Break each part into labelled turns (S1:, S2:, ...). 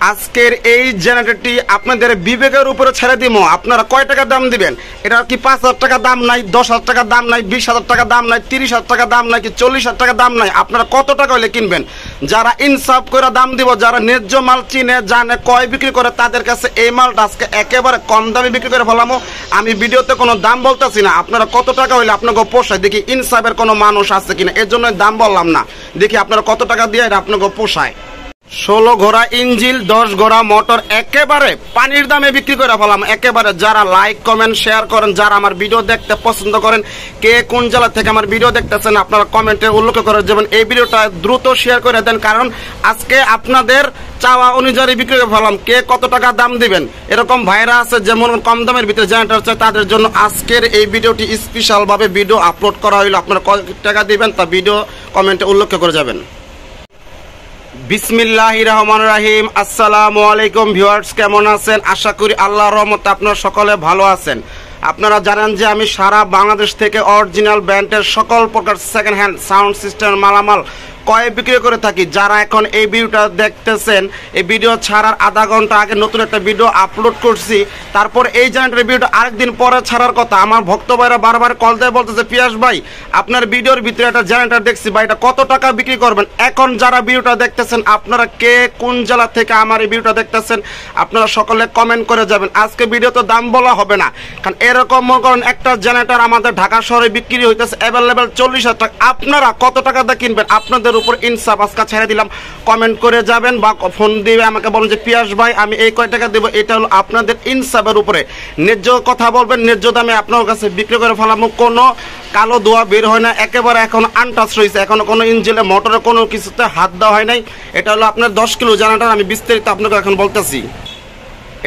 S1: আজকের এই জেনারেটরটি আপনাদের বিবেকের উপরে ছেড়ে দিব। আপনারা কয় টাকা দাম দিবেন? এটা কি 5,000 টাকা দাম নাই, 10,000 টাকা দাম নাই, 20,000 টাকা দাম নাই, 30,000 টাকা দাম নাই, কি 40,000 টাকা দাম নাই? আপনারা কত টাকা হলে কিনবেন? যারা ইনসাফ করে দাম দিব, যারা ন্যায্য মাল চিনে জানে কয় বিক্রি করে, তাদের কাছে এই মালটা আজকে একেবারে কম দামে বিক্রি করে ফেলামো। আমি ভিডিওতে কোনো দাম বলতেছি না, আপনারা কত টাকা হইলে আপনাকে পোষায় দেখি ইনসাফের কোনো মানুষ আছে কিনা, এর জন্য দাম বললাম না। দেখি আপনারা কত টাকা দিয়ে এটা আপনাকে পোষায়। 16 ঘোড়া ইঞ্জিল, 10 ঘোড়া মোটর, একেবারে পানির দামে বিক্রি করে ফেলাম। একেবারে যারা লাইক কমেন্ট শেয়ার করেন, যারা আমার ভিডিও দেখতে পছন্দ করেন, কে কোন জেলা থেকে আমার ভিডিও দেখতেছেন, আপনারা কমেন্টে উল্লেখ করে যাবেন। এই ভিডিওটা দ্রুত শেয়ার করে দেন, কারণ আজকে আপনাদের চাওয়া অনুযায়ী বিক্রি করে ফেলাম। কে কত টাকা দাম দিবেন, এরকম ভাইরা আছে যেমন কম দামের ভিতরে জেনারেটর চাই, তাদের জন্য আজকের এই ভিডিওটি স্পেশাল ভাবে ভিডিও আপলোড করা হইলো। আপনারা কত টাকা দিবেন তা ভিডিও কমেন্টে উল্লেখ করে যাবেন। বিসমিল্লাহির রহমানির রহিম। আসসালামু আলাইকুম ভিউয়ার্স, কেমন আছেন? আশা করি আল্লাহর রহমতে আপনারা সকলে ভালো আছেন। আপনারা জানেন যে আমি সারা বাংলাদেশ থেকে অরিজিনাল ব্র্যান্ডের সকল প্রকার সেকেন্ড হ্যান্ড সাউন্ড সিস্টেম মালামাল কয়ে বিক্রি করে থাকি। যারা এখন এই ভিডিওটা দেখতেছেন, এই ভিডিও ছাড়ার আধা ঘন্টা আগে নতুন একটা ভিডিও আপলোড করছি, তারপর এই জেনারেটরের ভিডিওটা আরেকদিন পরে ছাড়ার কথা। আমার ভক্ত ভাইরা বারবার কল দিয়ে বলতেছে, পিয়াস ভাই আপনার ভিডিওর ভিতরে একটা জেনারেটর দেখছি ভাই, এটা কত টাকা বিক্রি করবেন? এখন যারা ভিডিওটা দেখতেছেন, আপনারা কে কোন জেলা থেকে আমার এই ভিডিওটা দেখতেছেন, আপনারা সকলে কমেন্ট করে যাবেন। আজকে ভিডিওতে দাম বলা হবে না, কারণ এরকম মনে করেন একটা জেনারেটর আমাদের ঢাকা শহরে বিক্রি হইতেছে অ্যাভেলেবেল 40,000 টাকা। আপনারা কত টাকা দিয়ে কিনবেন? আপনাদের উপর ইনসাফ আজকে ছেড়ে দিলাম। কমেন্ট করে যাবেন বা ফোন দিয়ে আমাকে বলেন যে পিয়াস ভাই আমি এই কয় টাকা দেবো। এটা হলো আপনাদের ইনসাফের উপরে। ন্যায্য কথা বলবেন, ন্যায্য দামে আপনার কাছে বিক্রি করে ফেলাম। কোনো কালো দোয়া বের হয় না, একেবারে এখন আনটাচ রয়েছে, এখনো কোনো ইঞ্জিনে মোটরে কোনো কিছুতে হাত দেওয়া হয় নাই। এটা হলো আপনার 10 কিলো জেনারেটর। আমি বিস্তারিত আপনাকে এখন বলতেছি।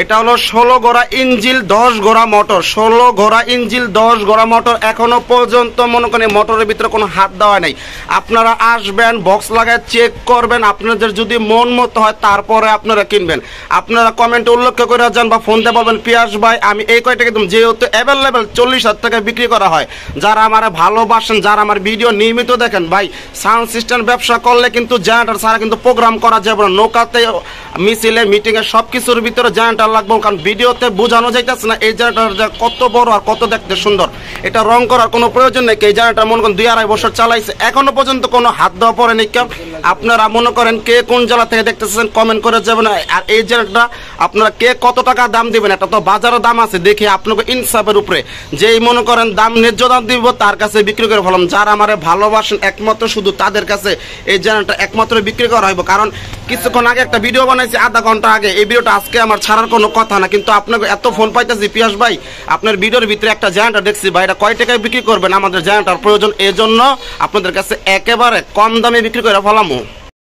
S1: এটা হলো 16 ঘোড়া ইঞ্জিল, 10 ঘোড়া মোটর। 16 ঘোড়া ইঞ্জিল, 10 ঘোড়া মোটর। এখনো পর্যন্ত মনে করেন মোটরের ভিতরে কোনো হাত দেওয়া নাই। আপনারা আসবেন, বক্স লাগায় চেক করবেন, আপনাদের যদি মন মতো হয় তারপরে আপনারা কিনবেন। আপনারা কমেন্টে উল্লেখ করে যান বা ফোন দিয়ে বলবেন পিয়াস ভাই আমি এই কয় টাকা দিলাম, যেহেতু অ্যাভেলেবেল 40,000 টাকা বিক্রি করা হয়। যারা আমার ভালোবাসেন, যারা আমার ভিডিও নিয়মিত দেখেন, ভাই সাউন্ড সিস্টেম ব্যবসা করলে কিন্তু জেনারেটর ছাড়া কিন্তু প্রোগ্রাম করা যাবে না। নৌকাতে, মিছিলে, মিটিংয়ে সব কিছুর ভিতরে জেনারেটর লাগবে, কারণ ভিডিওতে বোঝানো যাইতেছে না এই জেনারেটর কত বড় আর কত দেখতে সুন্দর। এটা রং করার কোনো প্রয়োজন নেই। এই জেনারেটর মনে করেন 2-2.5 বছর চালাইছে, এখনো পর্যন্ত কোনো হাত দেওয়া পড়ে নেই। কেউ আপনারা মনে করেন কে কোন জেলা থেকে দেখতেছেন কমেন্ট করে যাবেন। আর এই জেনারেটরটা আপনারা কে কত টাকা দাম দিবেন, এটা তো বাজারের দাম আছে, দেখি আপনাকে ইনসাফের উপরে যেই মনে করেন দাম ন্যায্য দাম দিব তার কাছে বিক্রি করে ফেলাম। যারা আমার ভালোবাসেন একমাত্র শুধু তাদের কাছে এই জেনারেটর একমাত্র বিক্রি করা হইব। কারণ কিছুক্ষণ আগে একটা ভিডিও বানাইছি আধা ঘন্টা আগে, এই ভিডিওটা আজকে আমার ছাড়ার কোনো কথা না, কিন্তু আপনাকে এত ফোন পাইতেছি পিয়াস ভাই আপনার ভিডিওর ভিতরে একটা জেনারেটর দেখছি ভাই, এটা কয় টাকায় বিক্রি করবেন? আমাদের জেনারেটর প্রয়োজন, এজন্য আপনাদের কাছে একেবারে কম দামে বিক্রি করে ফেলামো।